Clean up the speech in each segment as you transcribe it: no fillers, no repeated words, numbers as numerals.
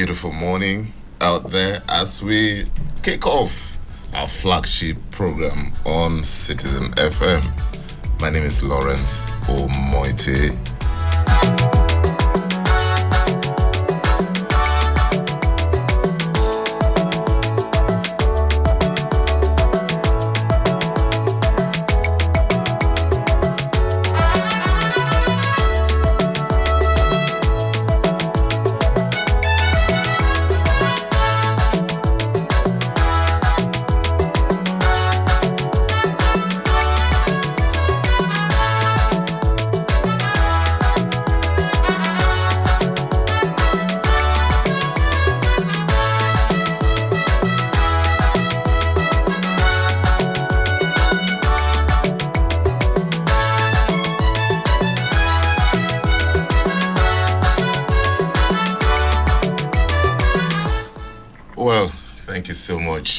beautiful morning out there as we kick off our flagship program on Citizen FM. My name is Lawrence Omoite.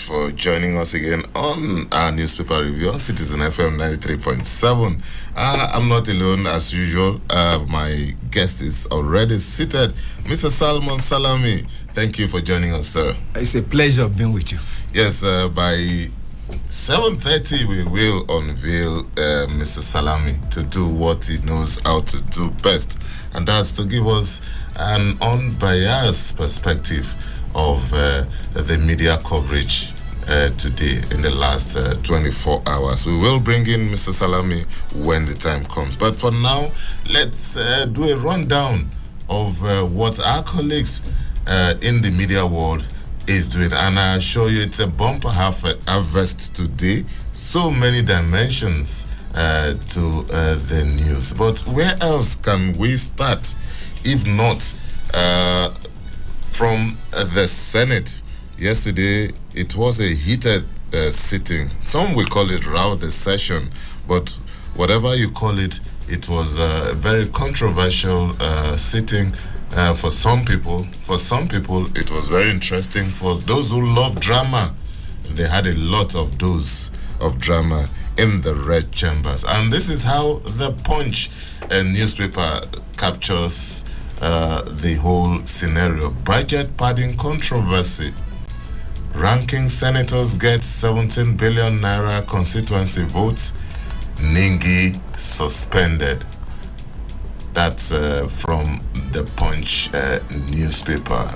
For joining us again on our newspaper review on Citizen FM 93.7. I'm not alone as usual. My guest is already seated, Mr. Salmon Salami. Thank you for joining us, sir. It's a pleasure being with you. Yes, by 7:30 we will unveil Mr. Salami to do what he knows how to do best, and that's to give us an unbiased perspective of the media coverage today in the last 24 hours. We will bring in Mr. Salami when the time comes. But for now, let's do a rundown of what our colleagues in the media world is doing. And I assure you it's a bumper harvest today. So many dimensions to the news. But where else can we start if not from the Senate? Yesterday, it was a heated sitting. Some will call it rowdy session, but whatever you call it, it was a very controversial sitting for some people. For some people, it was very interesting. For those who love drama, they had a lot of dose of drama in the red chambers. And this is how the Punch newspaper captures the whole scenario. Budget padding controversy. Ranking senators get 17 billion naira constituency votes. Ningi suspended. That's from the Punch newspaper.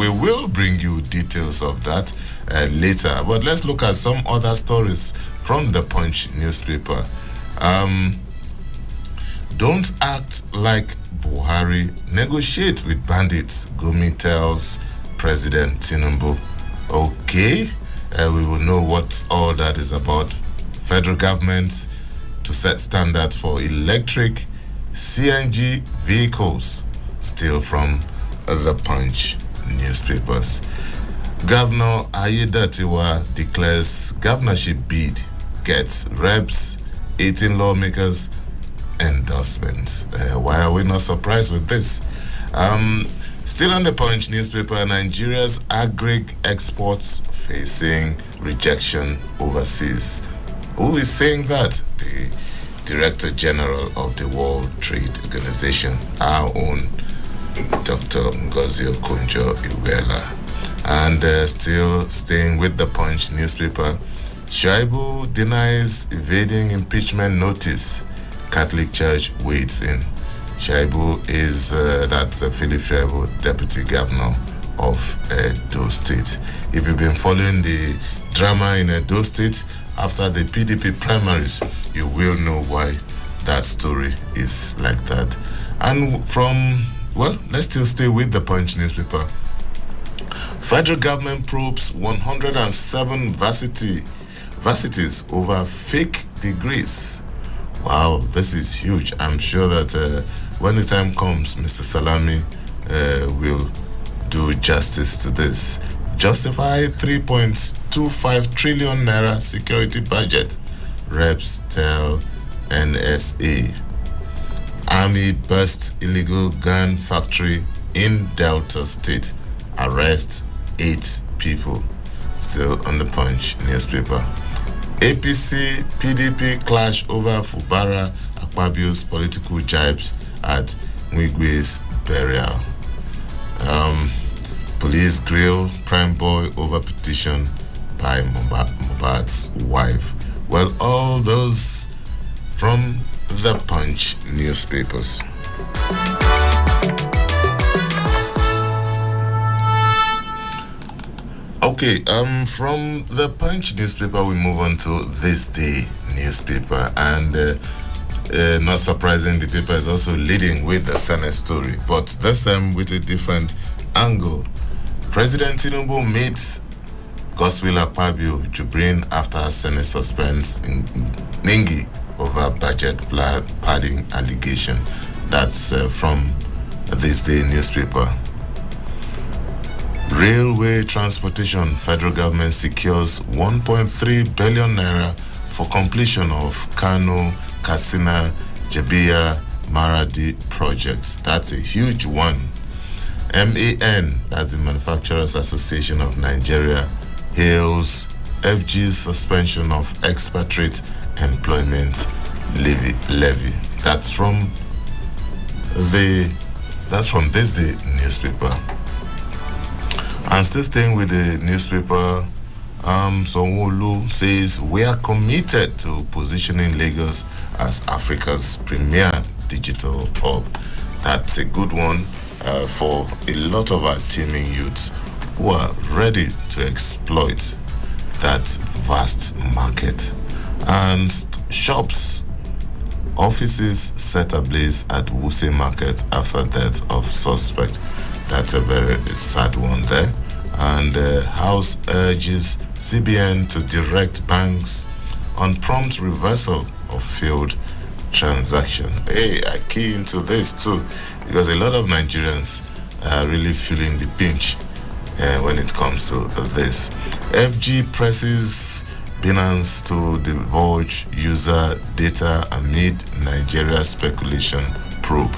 We will bring you details of that later. But let's look at some other stories from the Punch newspaper. Don't act like Buhari. Negotiate with bandits, Gumi tells President Tinubu. Okay, we will know what all that is about. Federal government to set standards for electric CNG vehicles, still from the Punch newspapers. Governor Ayedatiwa declares governorship bid, gets reps, 18 lawmakers endorsements. Why are we not surprised with this? Still on the Punch newspaper, Nigeria's agri exports facing rejection overseas. Who is saying that? The Director General of the World Trade Organization, our own Dr. Ngozi Okonjo-Iweala. And still staying with the Punch newspaper, Shaibu denies evading impeachment notice. Catholic Church waits in. Shaibu is Philip Shaibu, Deputy Governor of Edo State. If you've been following the drama in Edo State after the PDP primaries, you will know why that story is like that. And let's still stay with the Punch newspaper. Federal government probes 107 varsities over fake degrees. Wow, this is huge. I'm sure that when the time comes, Mr. Salami will do justice to this. Justify 3.25 trillion naira security budget, reps tell NSA. Army burst illegal gun factory in Delta State, arrests 8 people. Still on the Punch newspaper. APC, PDP clash over Fubara Akpabio's political jibes at Mwigwe's burial. Police grill prime boy over petition by Mohbad's wife. Well, all those from the Punch newspapers. Okay, from the Punch newspaper, we move on to This Day newspaper, and not surprising, the paper is also leading with the Senate story, but this time with a different angle. President Tinubu meets Godswill Akpabio Jubrin after Senate suspends Ningi over budget padding allegation. That's from This Day newspaper. Railway transportation, federal government secures 1.3 billion naira for completion of Kano, Katsina, Jabia, Maradi projects. That's a huge one. MAN, that's the Manufacturers Association of Nigeria, hails FG's suspension of expatriate employment levy. That's from This Day newspaper. And still staying with the newspaper, Sanwo-Olu says we are committed to positioning Lagos as Africa's premier digital hub. That's a good one for a lot of our teeming youths who are ready to exploit that vast market. And shops, offices set ablaze at Wuse Market after death of suspect. That's a very sad one there. And House urges CBN to direct banks on prompt reversal of failed transaction. Hey, I key into this too, because a lot of Nigerians are really feeling the pinch when it comes to this. FG presses Binance to divulge user data amid Nigeria speculation probe.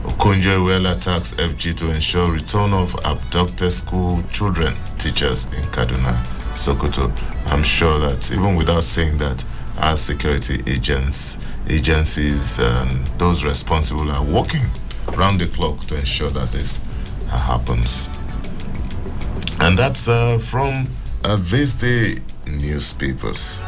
Okonjo-Iweala attacks FG to ensure return of abducted school children, teachers in Kaduna, Sokoto. I'm sure that even without saying that, our security agencies and those responsible are working round the clock to ensure that this happens. And that's from This Day newspapers.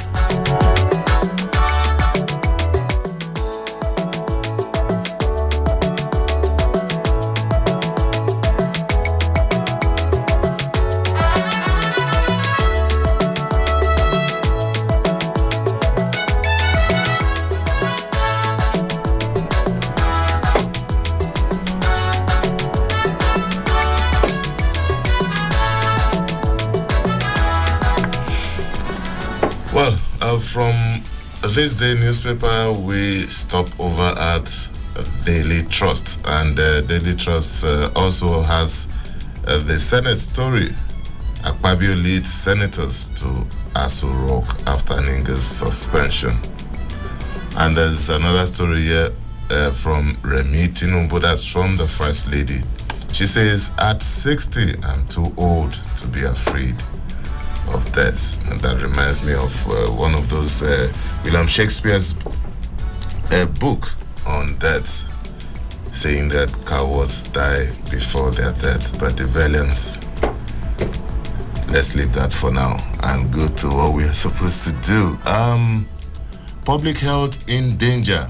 Well, from This Day newspaper, we stop over at Daily Trust, and Daily Trust also has the Senate story. Akpabio leads senators to Aso Rock after Ninga's suspension. And there's another story here from Remi Tinubu, that's from the First Lady. She says, at 60, I'm too old to be afraid of death. And that reminds me of one of those William Shakespeare's book on death, saying that cowards die before their death, but the valiants. Let's leave that for now and go to what we are supposed to do. Public health in danger,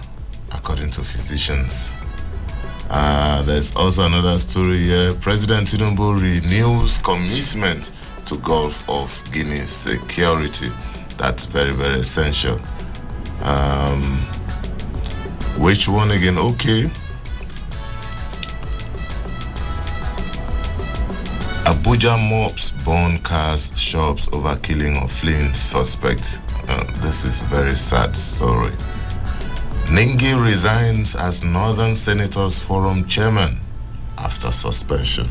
according to physicians. There's also another story here. President Tinubu renews commitment to Gulf of Guinea security. That's very, very essential. Which one again? Okay. Abuja mobs burn cars, shops over killing of fleeing suspect. This is a very sad story. Ningi resigns as Northern Senators Forum chairman after suspension.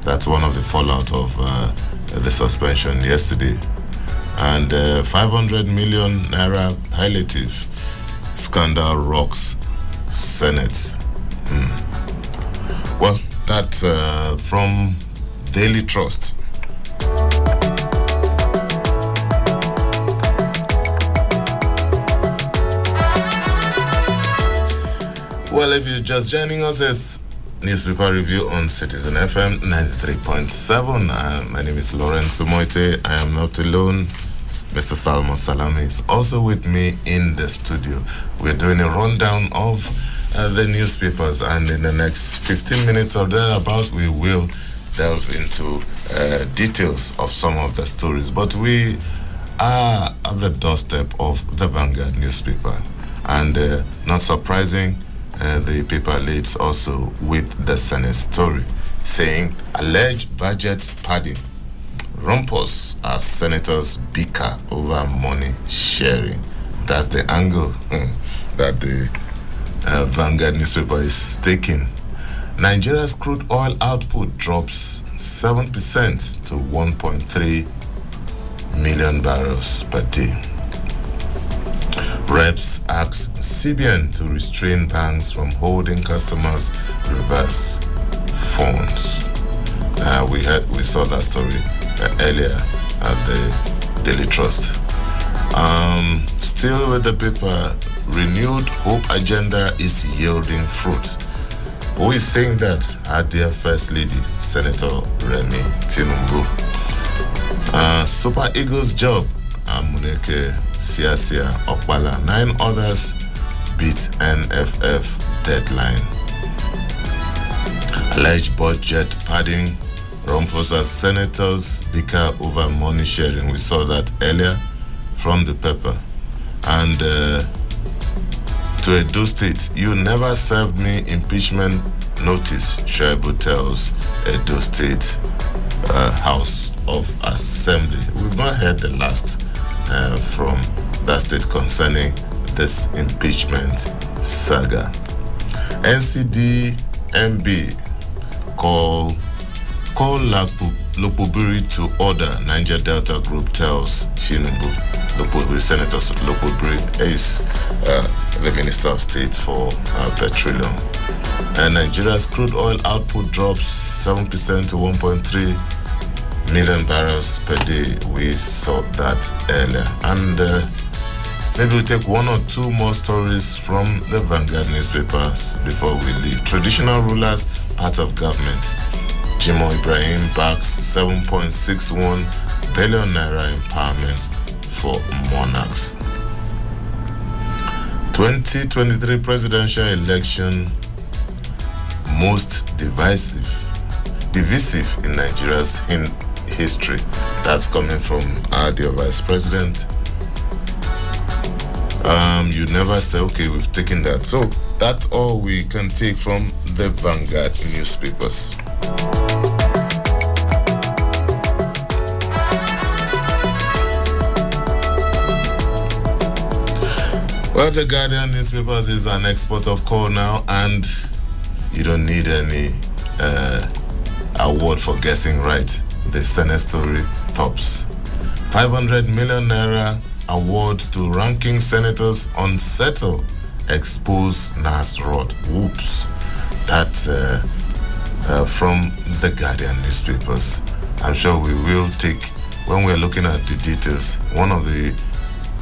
That's one of the fallout of the suspension yesterday. And 500 million naira palliative scandal rocks Senate. Well, that's from Daily Trust. Well, if you're just joining us, it's newspaper review on Citizen FM 93.7. My name is Lawrence Sumoite. I am not alone. Mr. Salman Salami is also with me in the studio. We're doing a rundown of the newspapers, and in the next 15 minutes or thereabouts, we will delve into details of some of the stories. But we are at the doorstep of the Vanguard newspaper, and not surprising, the paper leads also with the Senate story, saying alleged budget padding. Rumpus as senators bicker over money sharing. That's the angle that the Vanguard newspaper is taking. Nigeria's crude oil output drops 7% to 1.3 million barrels per day. Reps asks CBN to restrain banks from holding customers' reverse funds. We saw that story earlier at the Daily Trust. Still with the paper, renewed hope agenda is yielding fruit. Who is saying that? Our dear First Lady, Senator Remi Tinubu. Super Eagles job, Amuneke Siasia Okpala. 9 others beat NFF deadline. Alleged budget padding. Ramaphosa senators bicker over money sharing. We saw that earlier from the paper. And to Edo State, you never served me impeachment notice, Shaibu tells Edo State House of Assembly. We've not heard the last from that state concerning this impeachment saga. NCDMB call Lopobiri to order, Niger Delta Group tells Tinubu. Lopobiri, Senator Lopobiri is the Minister of State for Petroleum. And Nigeria's crude oil output drops 7% to 1.3 million barrels per day. We saw that earlier. And maybe we'll take one or two more stories from the Vanguard newspapers before we leave. Traditional rulers, part of government. Jimo Ibrahim backs 7.61 billion naira empowerment for monarchs. 2023 presidential election, most divisive in Nigeria's history. That's coming from our dear Vice President. You never say, okay, we've taken that. So that's all we can take from the Vanguard newspapers. Well, the Guardian newspapers is an export of call now, and you don't need any award for guessing right. The Senate story tops. 500 million naira award to ranking senators on settle, expose Nas Rod. Whoops. That from the Guardian newspapers. I'm sure we will take, when we're looking at the details, one of the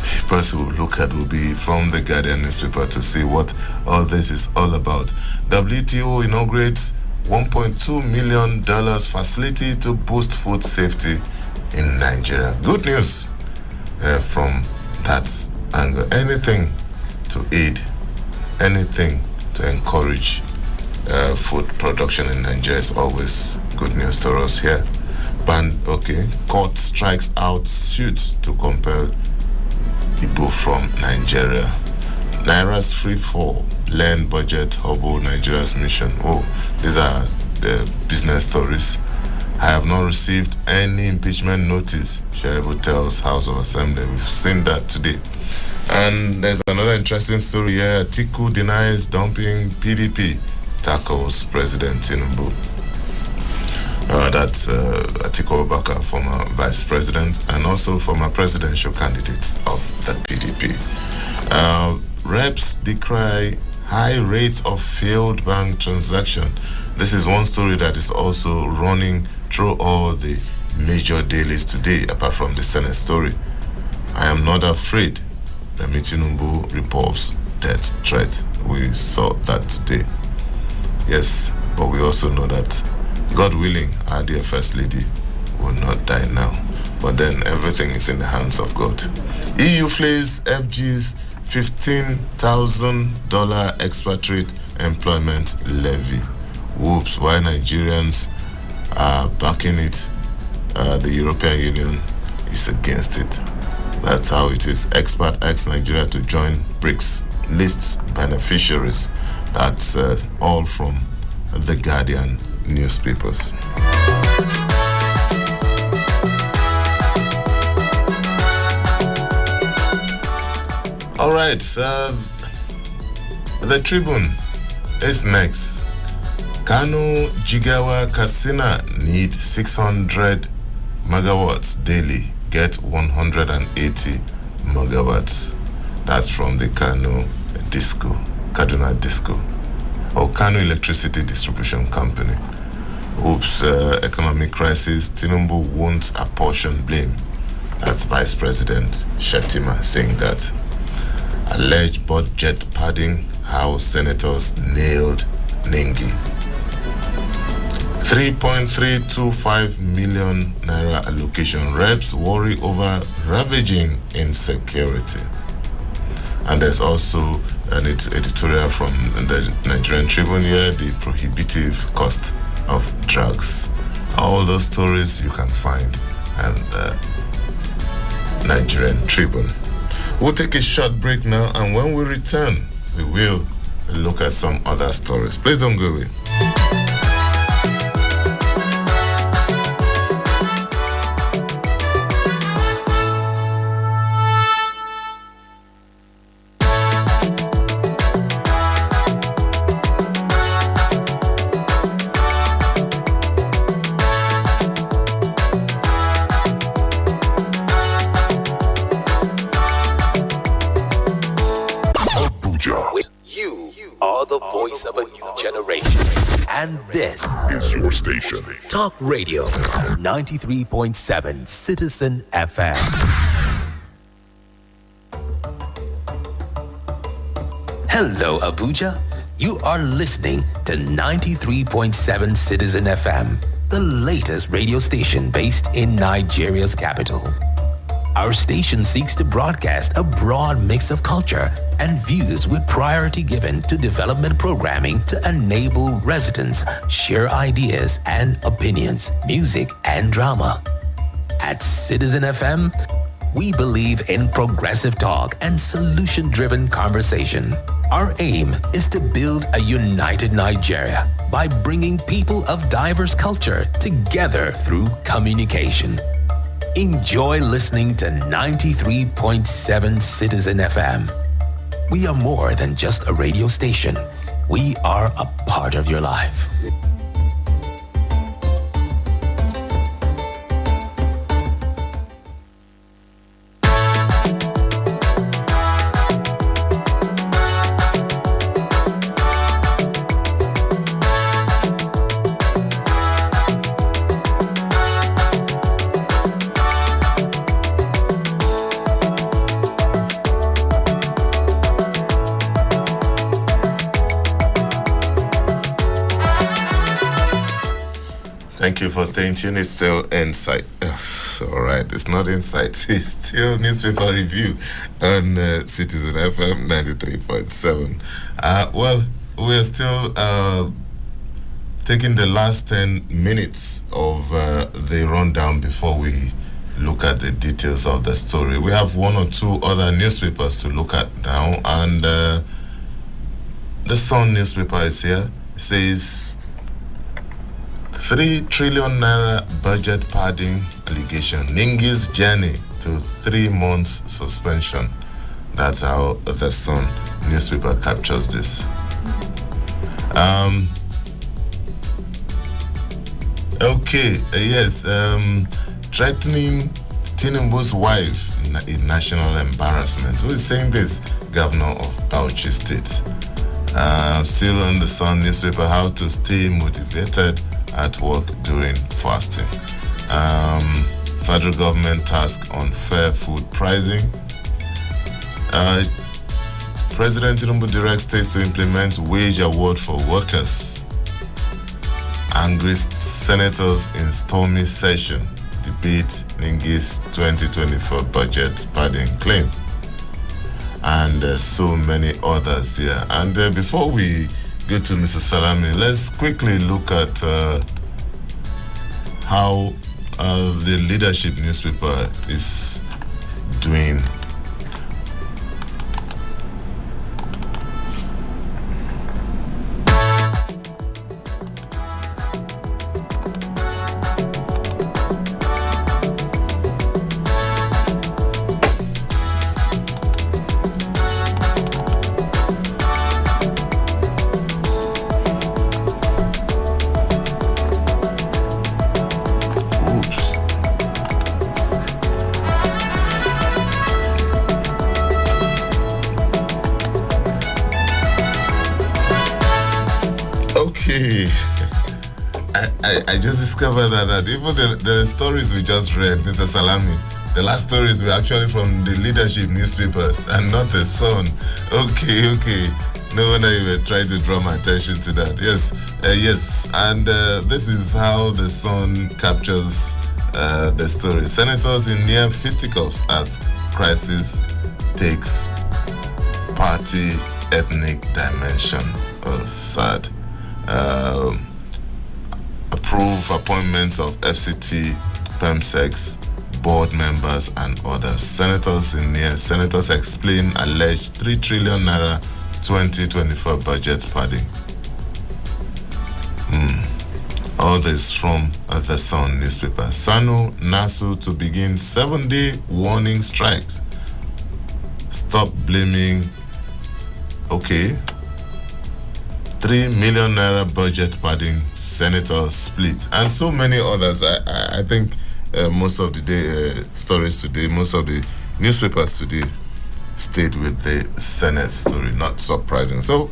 papers we'll look at will be from the Guardian newspaper to see what all this is all about. WTO inaugurates $1.2 million facility to boost food safety in Nigeria. Good news from that angle. Anything to aid, anything to encourage food production in Nigeria is always good news to us here. Court strikes out suit to compel Igbo from Nigeria. Naira's free fall, learn budget, hobble Nigeria's mission. Oh, these are the business stories. I have not received any impeachment notice, Shaibu tells House of Assembly. We've seen that today. And there's another interesting story here. Atiku denies dumping PDP, tackles President Tinubu. That's Atiku Abubakar, former vice president and also former presidential candidate of the PDP. Reps decry high rates of failed bank transaction. This is one story that is also running through all the major dailies today, apart from the Senate story. I am not afraid. Remi Tinubu reports death threat. We saw that today. Yes, But we also know that, God willing, our dear First Lady will not die now. But then everything is in the hands of God. EU flees FG's $15,000 expatriate employment levy. Whoops, why Nigerians are backing it, the European Union is against it. That's how it is. Expat asks Nigeria to join BRICS, lists beneficiaries. That's all from the Guardian newspapers. All right, the Tribune is next. Kano, Jigawa, Katsina need 600 megawatts daily, get 180 megawatts. That's from the Kano Disco, Kaduna Disco, or Kano Electricity Distribution Company. Oops, economic crisis, Tinubu won't apportion blame. That's Vice President Shettima saying that. Alleged budget padding, House senators nailed Nengi. 3.325 million naira allocation. Reps worry over ravaging insecurity. And there's also an editorial from the Nigerian Tribune here, the prohibitive cost of drugs. All those stories you can find in the Nigerian Tribune. We'll take a short break now, and when we return, we will look at some other stories. Please don't go away. Of a new generation. And this is your station. Talk Radio 93.7 Citizen FM. Hello, Abuja. You are listening to 93.7 Citizen FM, the latest radio station based in Nigeria's capital. Our station seeks to broadcast a broad mix of culture and views with priority given to development programming to enable residents share ideas and opinions, music and drama. At Citizen FM, we believe in progressive talk and solution-driven conversation. Our aim is to build a united Nigeria by bringing people of diverse culture together through communication. Enjoy listening to 93.7 Citizen FM. We are more than just a radio station. We are a part of your life. Thank you for staying tuned. It's still Insight. All right, it's not Insight. It's still newspaper review on Citizen FM 93.7. Well, we're still taking the last 10 minutes of the rundown before we look at the details of the story. We have one or two other newspapers to look at now, and the Sun newspaper is here. It says 3 trillion naira budget padding allegation. Ningi's journey to 3 months suspension. That's how the Sun newspaper captures this. Threatening Tinubu's wife in national embarrassment. Who is saying this? Governor of Bauchi State. Still on the Sun newspaper, how to stay motivated at work during fasting. Federal government task on fair food pricing. President Tinubu directs states to implement wage award for workers. Angry senators in stormy session debate Ningi's 2024 budget padding claim. And so many others here. And before we go to Mr. Salami, let's quickly look at how the Leadership newspaper is doing. I just discovered that even the stories we just read, Mr. Salami, the last stories were actually from the Leadership newspapers and not the Sun. Okay. No wonder you were trying to draw my attention to that. Yes. And this is how the Sun captures the story. Senators in near fisticuffs as crisis takes party ethnic dimension. Oh, sad. Approve appointments of FCT, PEMSEX, board members and others. Senators explain alleged 3 trillion naira 2024 budget padding. All this from the Sun newspaper. Sanu Nasu to begin 7-day warning strikes. Stop blaming. Okay. 3 million naira budget padding, senator split, and so many others. I think most of the day stories today, most of the newspapers today stayed with the Senate story. Not surprising. So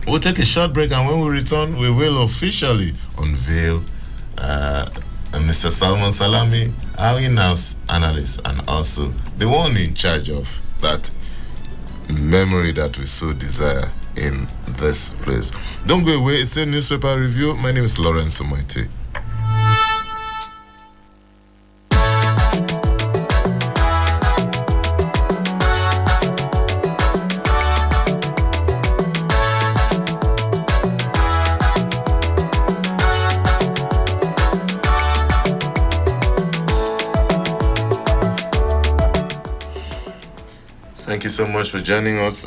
we'll take a short break, and when we return, we will officially unveil Mr. Salman Salami, our in-house analyst, and also the one in charge of that memory that we so desire in this place. Don't go away. It's a newspaper review. My name is Lawrence Omoite. Thank you so much for joining us.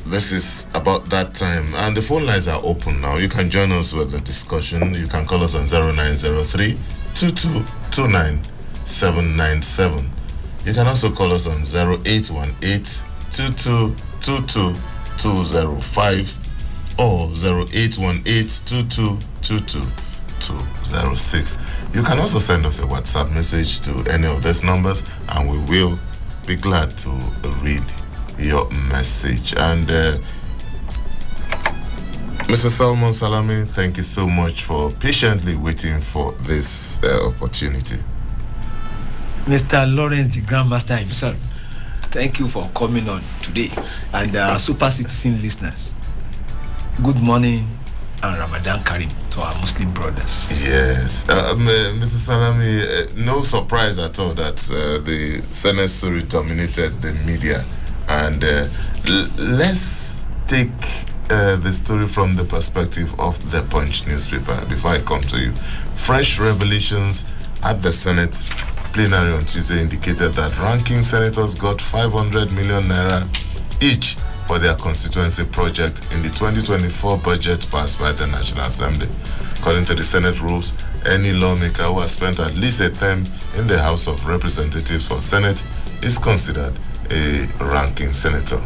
This is about that time, and the phone lines are open now. You can join us with the discussion. You can call us on 0903 2229 797. You can also call us on 0818 2222 205 or 0818 2222 206. You can also send us a WhatsApp message to any of these numbers, and we will be glad to read your message. And Mr. Salman Salami, thank you so much for patiently waiting for this opportunity. Mr. Lawrence, the Grandmaster himself, thank you for coming on today. And Super Citizen listeners, good morning and Ramadan Kareem to our Muslim brothers. Yes. Mr. Salami, no surprise at all that the Senate story dominated the media. And let's take the story from the perspective of the Punch newspaper before I come to you. Fresh revelations at the Senate plenary on Tuesday indicated that ranking senators got 500 million naira each for their constituency project in the 2024 budget passed by the National Assembly. According to the Senate rules, any lawmaker who has spent at least a term in the House of Representatives for Senate is considered a ranking senator.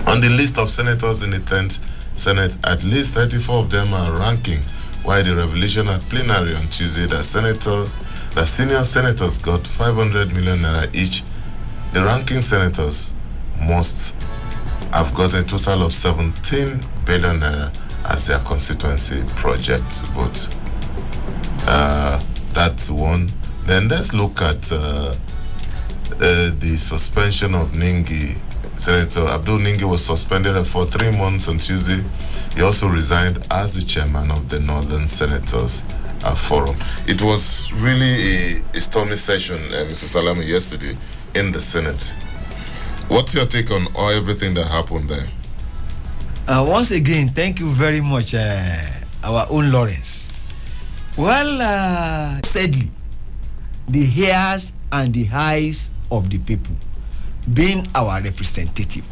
On the list of senators in the 10th Senate, at least 34 of them are ranking, while the revelation at plenary on Tuesday that senior senators got 500 million naira each. The ranking senators must have got a total of 17 billion naira as their constituency project vote. That's one. Then let's look at the suspension of Ningi Senator Abdul Ningi was suspended for 3 months on Tuesday. He also resigned as the chairman of the Northern Senators Forum. It was really a stormy session, Mr. Salami, yesterday in the Senate. What's your take on everything that happened there? Once again, thank you very much, our own Lawrence. Well, sadly, the ears and the eyes of the people being our representative.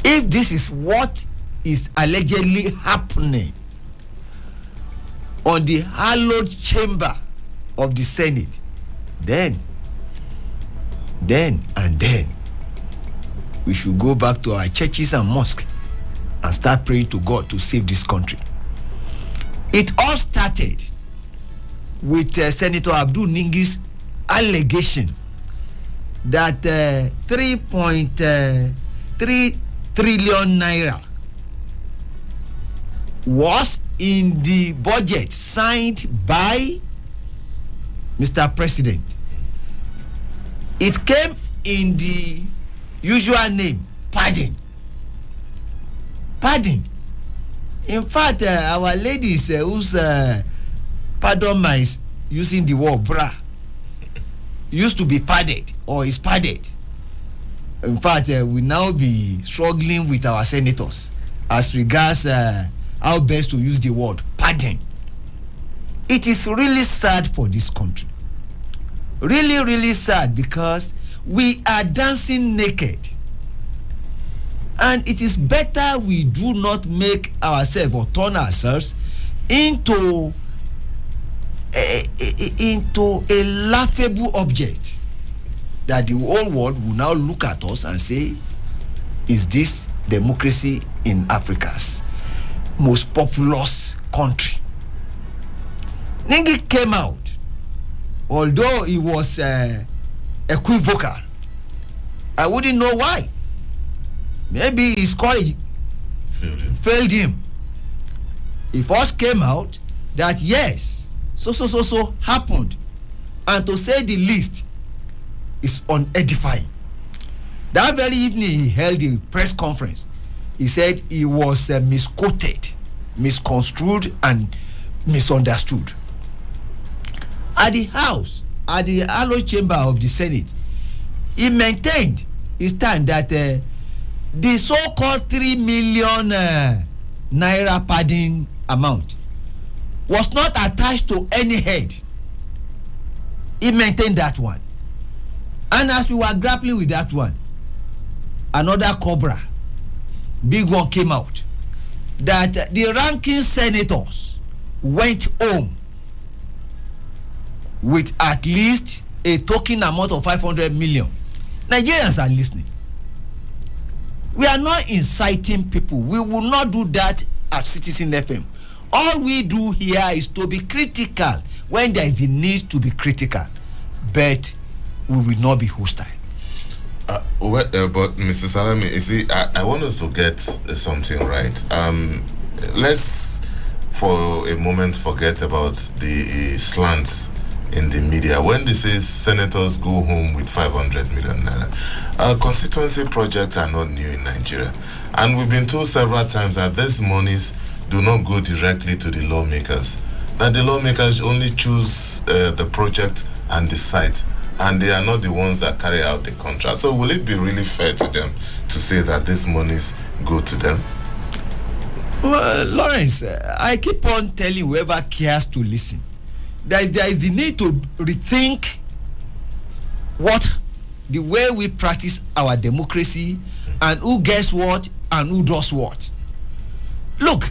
If this is what is allegedly happening on the hallowed chamber of the Senate, then we should go back to our churches and mosques and start praying to God to save this country. It all started with Senator Abdul Ningi's allegation that 3.3 trillion naira was in the budget signed by Mr. President. It came in the usual name, pardon. In fact, our ladies whose pardon my using the word bra used to be padded or is padded. In fact, we now be struggling with our senators as regards how best to use the word pardon. It is really sad for this country. Really, really sad, because we are dancing naked. And it is better we do not make ourselves or turn ourselves into a laughable object that the whole world will now look at us and say, is this democracy in Africa's most populous country? Ningi came out, although he was equivocal. I wouldn't know why. Maybe his courage failed him. He first came out that yes, so happened, and to say the least is unedifying. That very evening he held a press conference. He said he was misquoted, misconstrued, and misunderstood. At the house, at the hallowed chamber of the Senate, he maintained his stand that the so-called 3 million naira pardon amount was not attached to any head. He maintained that one. And as we were grappling with that one, another cobra, big one, came out, that the ranking senators went home with at least a token amount of 500 million. Nigerians are listening. We are not inciting people. We will not do that at Citizen FM. All we do here is to be critical when there is the need to be critical, but we will not be hostile. But Mr. Salami, you see, I want us to get something right. Let's for a moment forget about the slants in the media. When they say senators go home with 500 million naira, constituency projects are not new in Nigeria, and we've been told several times that these monies do not go directly to the lawmakers, that the lawmakers only choose the project and the site, and they are not the ones that carry out the contract. So will it be really fair to them to say that these monies go to them? Well, Lawrence, I keep on telling whoever cares to listen, there is the need to rethink the way we practice our democracy, and who gets what and who does what. Look,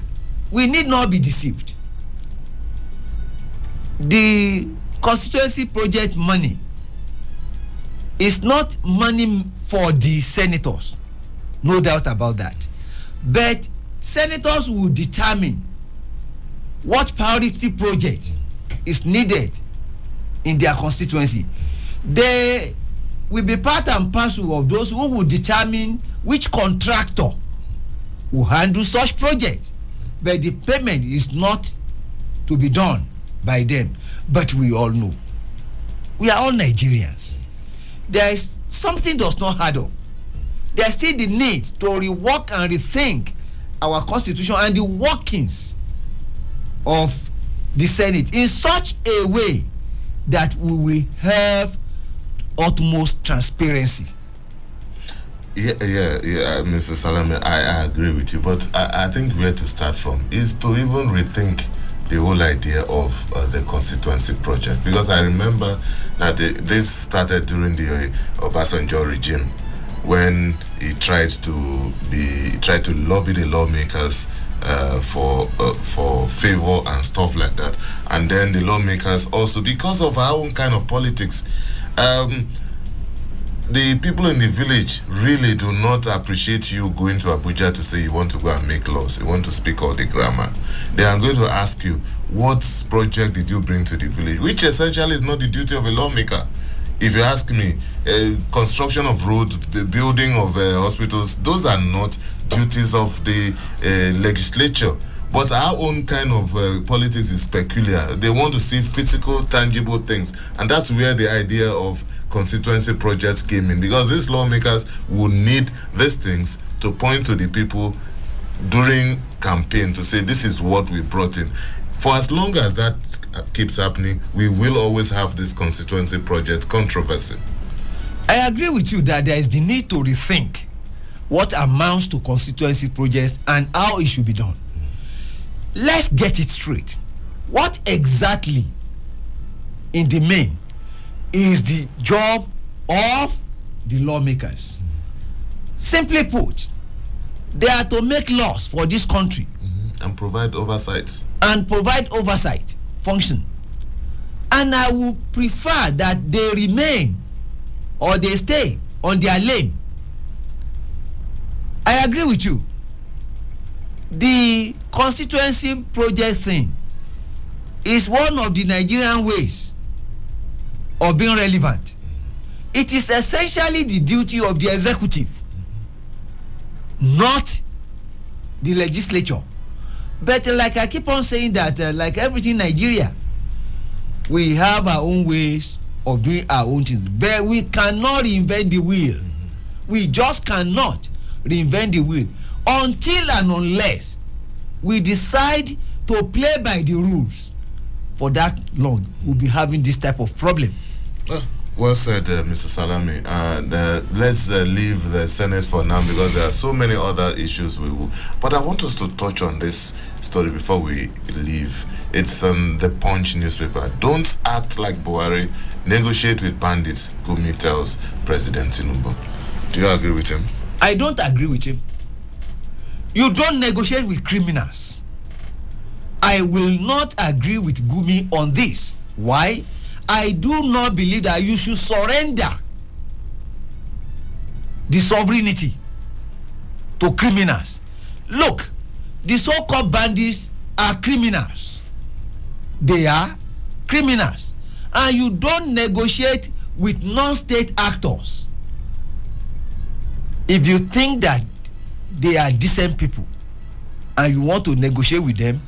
we need not be deceived. The constituency project money is not money for the senators, no doubt about that. But senators will determine what priority project is needed in their constituency. They will be part and parcel of those who will determine which contractor will handle such project. But the payment is not to be done by them. But we all know, we are all Nigerians. There is something does not add up. there's still the need to rework and rethink our constitution and the workings of the Senate in such a way that we will have utmost transparency. Yeah, Mr. Salame, I agree with you, but I think where to start from is to even rethink the whole idea of the constituency project, because I remember that this started during the Obasanjo regime, when he tried to lobby the lawmakers for favor and stuff like that, and then the lawmakers also, because of our own kind of politics, the people in the village really do not appreciate you going to Abuja to say you want to go and make laws, you want to speak all the grammar. They are going to ask you, what project did you bring to the village? Which essentially is not the duty of a lawmaker. If you ask me, construction of roads, the building of hospitals, those are not duties of the legislature. But our own kind of politics is peculiar. They want to see physical, tangible things. And that's where the idea of constituency projects came in. Because these lawmakers would need these things to point to the people during campaign to say, this is what we brought in. For as long as that keeps happening, we will always have this constituency project controversy. I agree with you that there is the need to rethink what amounts to constituency projects and how it should be done. Let's get it straight. What exactly, in the main, is the job of the lawmakers? Simply put, they are to make laws for this country and provide oversight. Function. And I would prefer that they remain or they stay on their lane. I agree with you. The constituency project thing is one of the Nigerian ways of being relevant. It is essentially the duty of the executive, not the legislature. But like I keep on saying that, like everything in Nigeria, we have our own ways of doing our own things. But we cannot reinvent the wheel. We just cannot reinvent the wheel until and unless we decide to play by the rules. For that long, we'll be having this type of problem. Well said, Mr. Salami. Let's leave the Senate for now, because there are so many other issues we will. But I want us to touch on this story before we leave. It's the Punch newspaper. Don't act like Buhari. Negotiate with bandits, Gumi tells President Tinubu. Do you agree with him? I don't agree with him. You don't negotiate with criminals. I will not agree with Gumi on this. Why? I do not believe that you should surrender the sovereignty to criminals. Look, the so-called bandits are criminals. They are criminals. And you don't negotiate with non-state actors. If you think that they are decent people and you want to negotiate with them,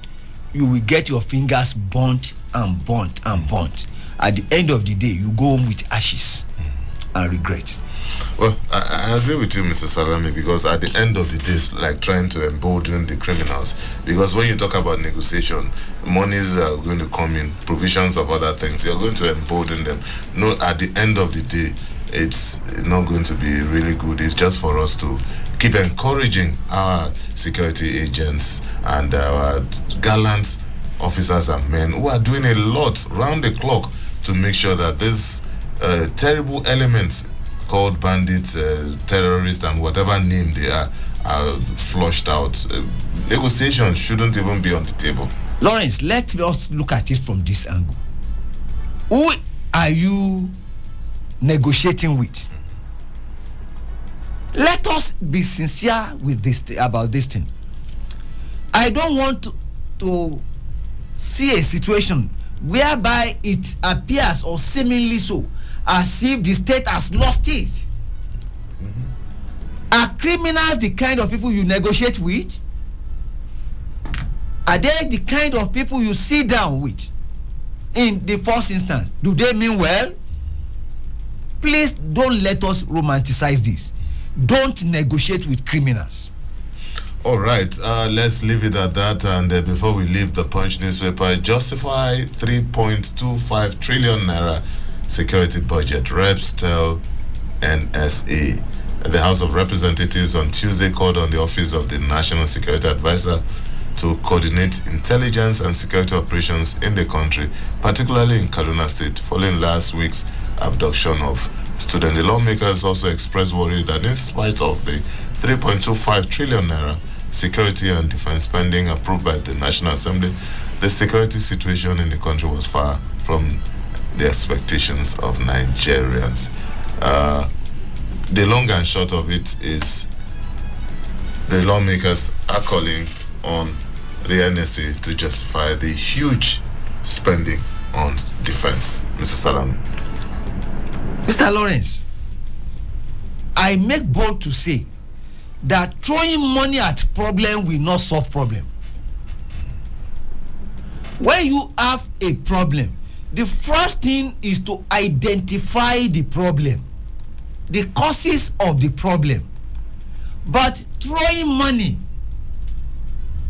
you will get your fingers burnt and burnt and burnt. At the end of the day, you go home with ashes and regret. Well, I agree with you, Mr. Salami, because at the end of the day, it's like trying to embolden the criminals. Because when you talk about negotiation, monies are going to come in, provisions of other things, you're going to embolden them. No, at the end of the day, it's not going to be really good. It's just for us to keep encouraging our security agents and our gallant officers and men who are doing a lot round the clock to make sure that this terrible elements called bandits, terrorists, and whatever name they are flushed out. Negotiations shouldn't even be on the table. Lawrence, let us look at it from this angle. Who are you negotiating with? Let us be sincere with this about this thing. I don't want to see a situation whereby it appears, or seemingly so, as if the state has lost it. Are criminals the kind of people you negotiate with? Are they the kind of people you sit down with in the first instance? Do they mean well? Please don't let us romanticize this. don't negotiate with criminals. All right, let's leave it at that. And before we leave the Punch newspaper, justify 3.25 trillion naira security budget. Reps tell NSA. The House of Representatives on Tuesday called on the Office of the National Security Advisor to coordinate intelligence and security operations in the country, particularly in Kaduna State, following last week's abduction of students. The lawmakers also expressed worry that in spite of the 3.25 trillion naira security and defense spending approved by the National Assembly, the security situation in the country was far from the expectations of Nigerians. The long and short of it is the lawmakers are calling on the NSA to justify the huge spending on defense. Mr. Salami. Mr. Lawrence, I make bold to say that throwing money at problem will not solve problem. When you have a problem, the first thing is to identify the problem, the causes of the problem. But throwing money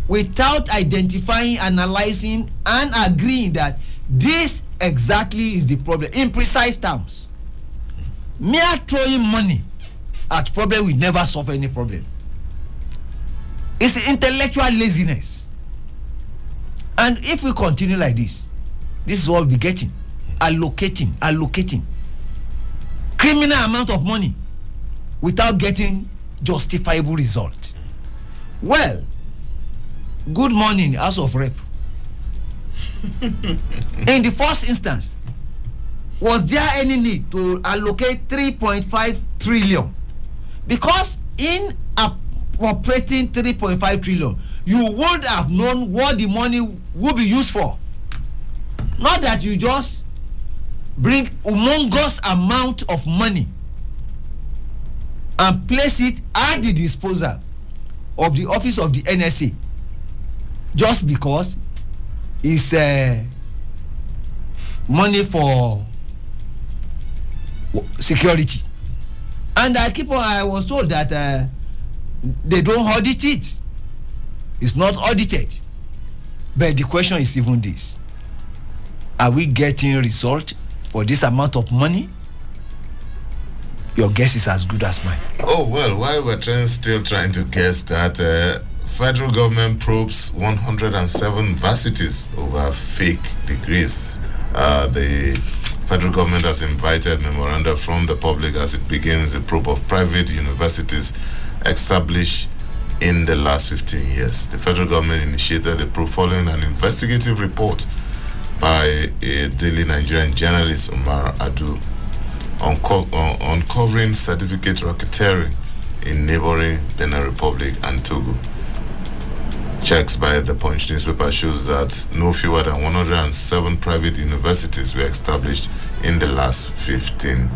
without identifying, analyzing, and agreeing that this exactly is the problem in precise terms, mere throwing money at problem will never solve any problem. It's intellectual laziness. And if we continue like this is what we'll be getting. Allocating criminal amount of money without getting justifiable result. Well, good morning, House of Rep. In the first instance, was there any need to allocate 3.5 trillion? Because in appropriating 3.5 trillion, you would have known what the money would be used for. Not that you just bring humongous amount of money and place it at the disposal of the office of the NSA just because it's money for security. And I was told that they don't audit it. It's not audited. But the question is even this: are we getting result for this amount of money? Your guess is as good as mine. Oh, well, while we're still trying to guess that, federal government probes 107 varsities over fake degrees. The federal government has invited memoranda from the public as it begins the probe of private universities established in the last 15 years. The federal government initiated the probe following an investigative report by a daily Nigerian journalist, Umar Adu, uncovering certificate racketeering in neighboring Benin Republic and Togo. Checks by the Punch newspaper shows that no fewer than 107 private universities were established in the last 15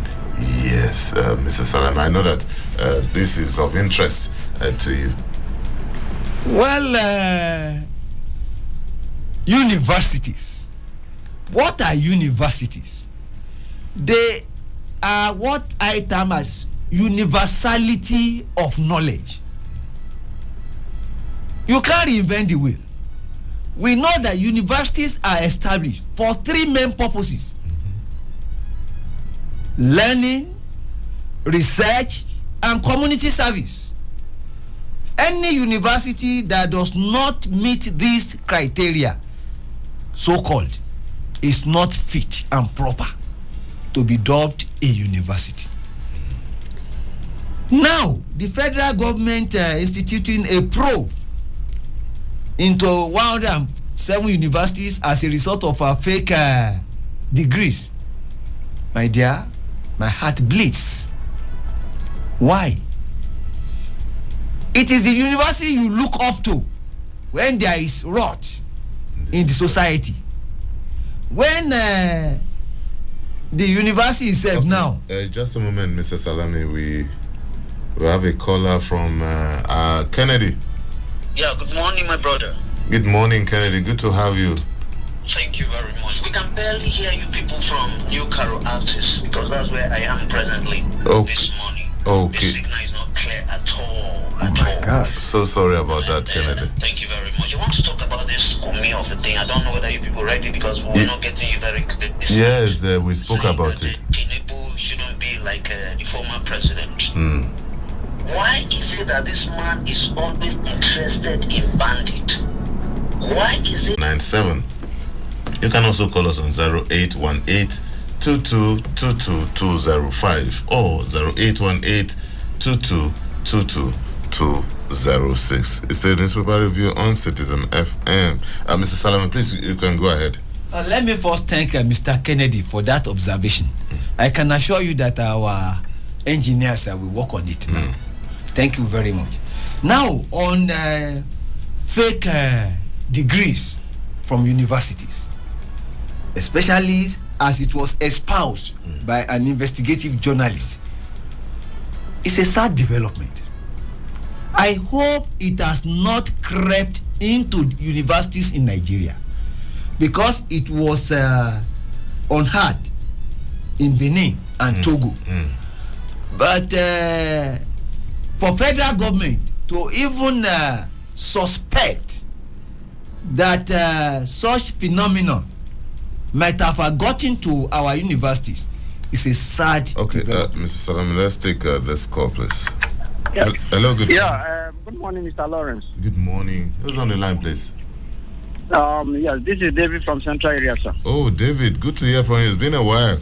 years. Mr. Salam, I know that this is of interest to you. Well, universities. What are universities? They are what I term as universality of knowledge. You can't reinvent the wheel. We know that universities are established for three main purposes: learning, research, and community service. Any university that does not meet these criteria, so-called, is not fit and proper to be dubbed a university. Now, the federal government instituting a probe into 107 universities as a result of fake degrees. My dear, my heart bleeds. Why? It is the university you look up to when there is rot in the society. When the university itself now. Just a moment, Mr. Salami. We have a caller from Kennedy. Yeah, good morning, my brother. Good morning, Kennedy. Good to have you. Thank you very much. We can barely hear you people from New Caro Altis because that's where I am presently this morning. Okay. The signal is not clear at all. God. So sorry about that, Kennedy. Thank you very much. You want to talk about this Kumi of the thing? I don't know whether you people read it because we're not getting you very clear. Yes, we spoke about it. Tinubu shouldn't be like the former president. Why is it that this man is always interested in bandit? Why is it 97? You can also call us on 0818-2222-205 or 0818-2222-206. It's a newspaper review on Citizen FM. Mr. Salami, please, you can go ahead. Let me first thank Mr. Kennedy for that observation. I can assure you that our engineers will work on it now. Thank you very much. Now, on fake degrees from universities, especially as it was espoused by an investigative journalist, it's a sad development. I hope it has not crept into universities in Nigeria, because it was unheard in Benin and Togo. But for federal government to even suspect that such phenomenon might have gotten to our universities is a sad development. Mr. Salami, let's take this call, please. Yeah. Hello, good morning. Good morning, Mr. Lawrence. Good morning. Who's on the line, please? Yes, this is David from Central Area, sir. Oh, David, good to hear from you. It's been a while.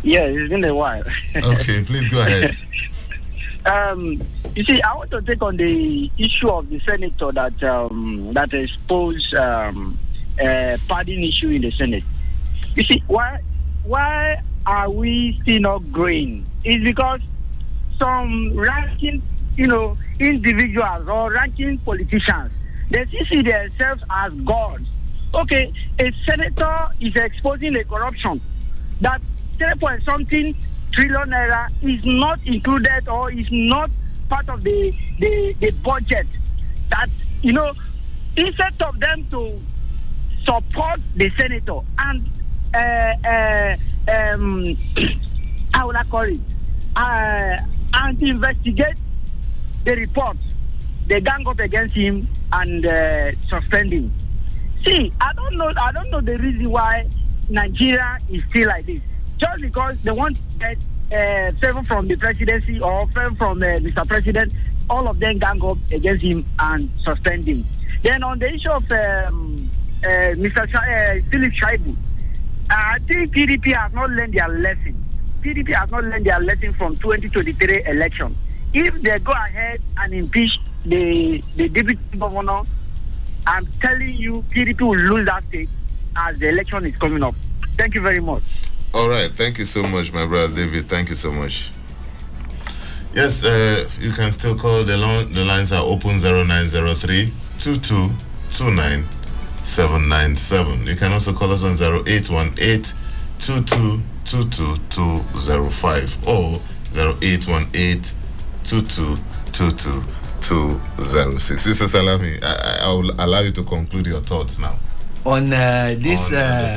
Yeah, it's been a while. Okay, please go ahead. You see, I want to take on the issue of the senator that exposed pardon issue in the Senate. You see, why are we still not growing? It's because some ranking, individuals or ranking politicians, they see themselves as gods. Okay, a senator is exposing a corruption that 3.something trillion naira is not included or is not part of the budget. That, instead of them to support the senator and how will I call it, and investigate the report, they gang up against him and suspend him. See, I don't know the reason why Nigeria is still like this. Just because they want to get favor from the presidency or favor from Mr. President, all of them gang up against him and suspend him. Then on the issue of Mr. Philip Shaibu, I think PDP has not learned their lesson. PDP has not learned their lesson from 2023 election. If they go ahead and impeach the deputy governor, I'm telling you, PDP will lose that state as the election is coming up. Thank you very much. All right, thank you so much, my brother David. Thank you so much. Yes, you can still call. The lines are open 0903 2229 797. You can also call us on 0818 2222 or 0818 2222 Sister Salami, I will allow you to conclude your thoughts now. On this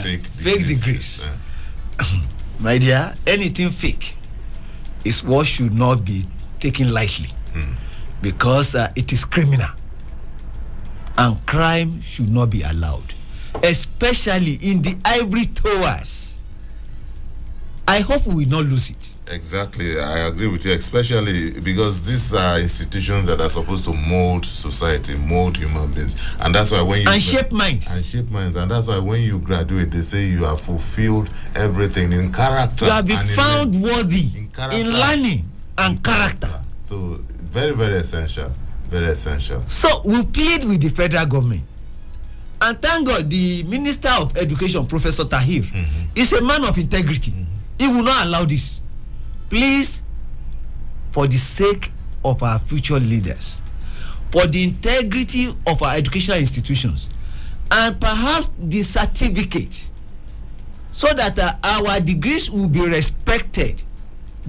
fake degrees. My dear, anything fake is what should not be taken lightly, because it is criminal and crime should not be allowed, especially in the ivory towers. I hope we will not lose it. Exactly, I agree with you, especially because these are institutions that are supposed to mold society, mold human beings, and that's why when you shape minds, and that's why when you graduate, they say you have fulfilled everything in character. You have been found worthy in learning and character. So very, very essential, very essential. So we plead with the federal government, and thank God the Minister of Education, Professor Tahir, is a man of integrity. He will not allow this. Please, for the sake of our future leaders, for the integrity of our educational institutions, and perhaps the certificate, so that our degrees will be respected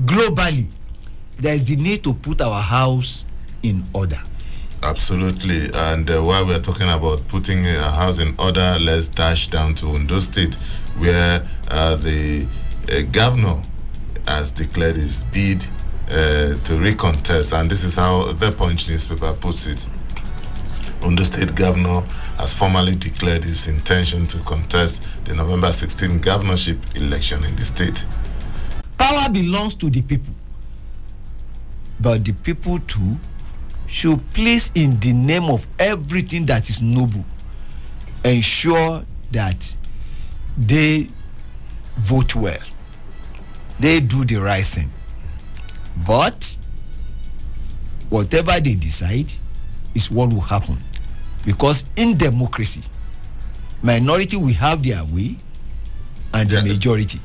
globally, there is the need to put our house in order. Absolutely. And while we're talking about putting a house in order, let's dash down to Ondo State, where the governor has declared his bid to recontest, and this is how the Punch newspaper puts it. Ondo State Governor has formally declared his intention to contest the November 16 governorship election in the state. Power belongs to the people, but the people too should please, in the name of everything that is noble, ensure that they vote well, they do the right thing. But whatever they decide is what will happen, because in democracy, minority will have their way and the majority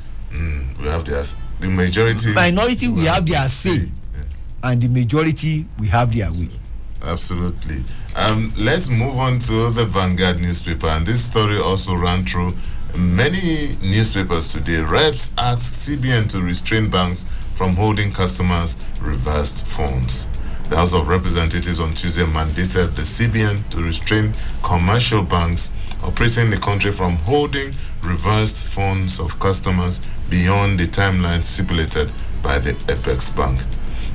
we have the majority, minority will have their say, and the majority will have their way. Absolutely. Let's move on to the Vanguard newspaper, and this story also ran through many newspapers today. Reps ask CBN to restrain banks from holding customers' reversed funds. The House of Representatives on Tuesday mandated the CBN to restrain commercial banks operating in the country from holding reversed funds of customers beyond the timeline stipulated by the Apex Bank.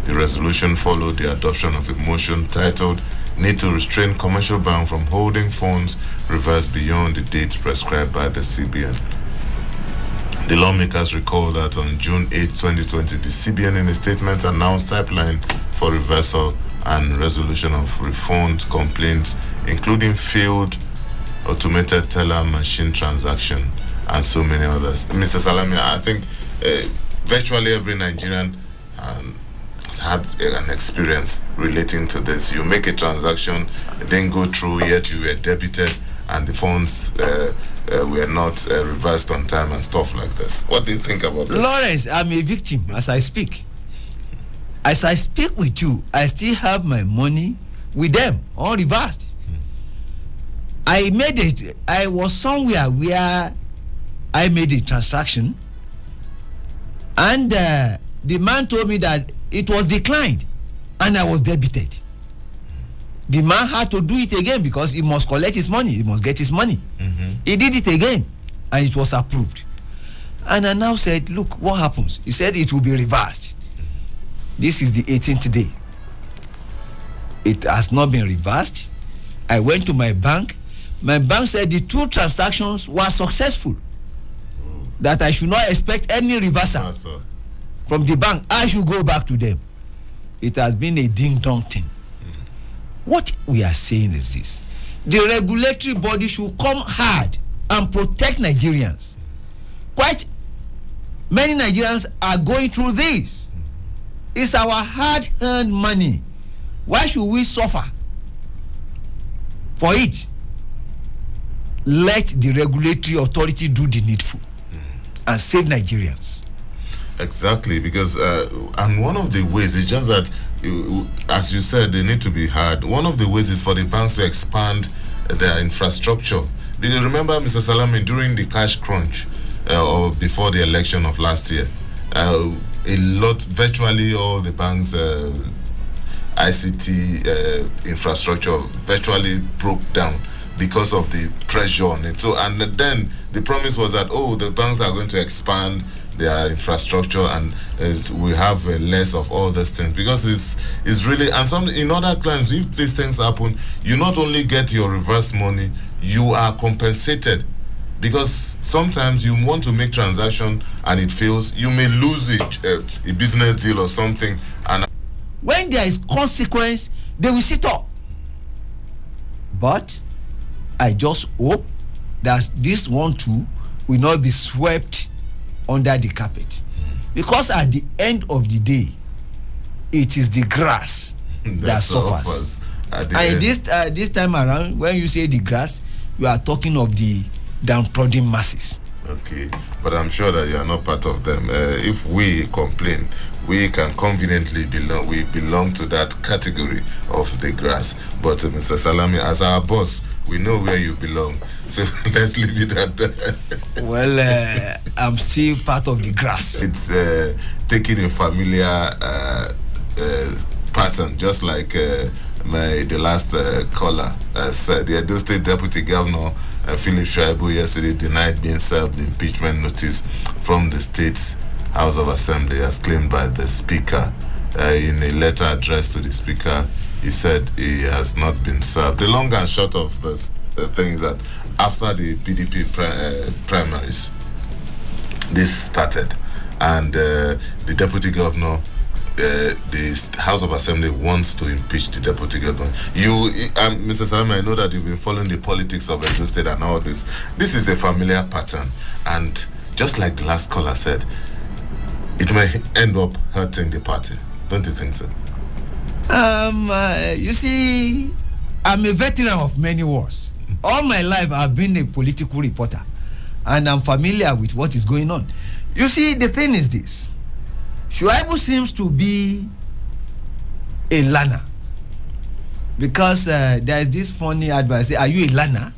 The resolution followed the adoption of a motion titled "Need to Restrain Commercial Bank from Holding Funds Reversed Beyond the Date Prescribed by the CBN." The lawmakers recall that on June 8, 2020, the CBN in a statement announced pipeline for reversal and resolution of refund complaints, including failed automated teller machine transaction and so many others. Mr. Salami, I think virtually every Nigerian has had an experience relating to this. You make a transaction, then go through, yet you were debited and the funds were not reversed on time and stuff like this. What do you think about this? Lawrence, I'm a victim as I speak. As I speak with you, I still have my money with them, all reversed. I was somewhere where I made a transaction, and the man told me that it was declined and I was debited. The man had to do it again because he must collect his money, he must get his money. He did it again and it was approved. And I now said, look, what happens? He said it will be reversed. This is the 18th day. It has not been reversed. I went to my bank. My bank said the two transactions were successful, that I should not expect any reversal from the bank. I should go back to them. It has been a ding-dong thing. What we are saying is this: the regulatory body should come hard and protect Nigerians. Quite many Nigerians are going through this. It's our hard-earned money. Why should we suffer for it? Let the regulatory authority do the needful and save Nigerians. Exactly, because and one of the ways is just that, as you said, they need to be hard. One of the ways is for the banks to expand their infrastructure. Because remember, Mr. Salami, during the cash crunch or before the election of last year, virtually all the banks' ICT infrastructure virtually broke down because of the pressure on it. So, and then the promise was that, the banks are going to expand their infrastructure and we have less of all these things, because it's really, and some in other clients, if these things happen, you not only get your reverse money, you are compensated, because sometimes you want to make transaction and it fails, you may lose a business deal or something, and when there is consequence, they will sit up. But I just hope that this one too will not be swept under the carpet, because at the end of the day, it is the grass that suffers. And this time around, when you say the grass, you are talking of the downtrodden masses. Okay, but I'm sure that you are not part of them. If we complain, we can conveniently belong to that category of the grass. But Mr. Salami, as our boss, we know where you belong. So let's leave it at that. Well, I'm still part of the grass. It's taking a familiar pattern, just like the last caller said. The Edo State Deputy Governor Philip Shaibu yesterday denied being served the impeachment notice from the State House of Assembly, as claimed by the Speaker. in a letter addressed to the speaker, he said he has not been served. The long and short of the thing is that after the PDP primaries, this started, and the deputy governor, the House of Assembly wants to impeach the deputy governor. You, Mr. Salami, I know that you've been following the politics of Edo State and all this. This is a familiar pattern, and just like the last caller said, it may end up hurting the party. Don't you think so? You see, I'm a veteran of many wars. All my life, I've been a political reporter, and I'm familiar with what is going on. You see, the thing is this. Shuaibu seems to be a learner, because there is this funny advice. Are you a learner?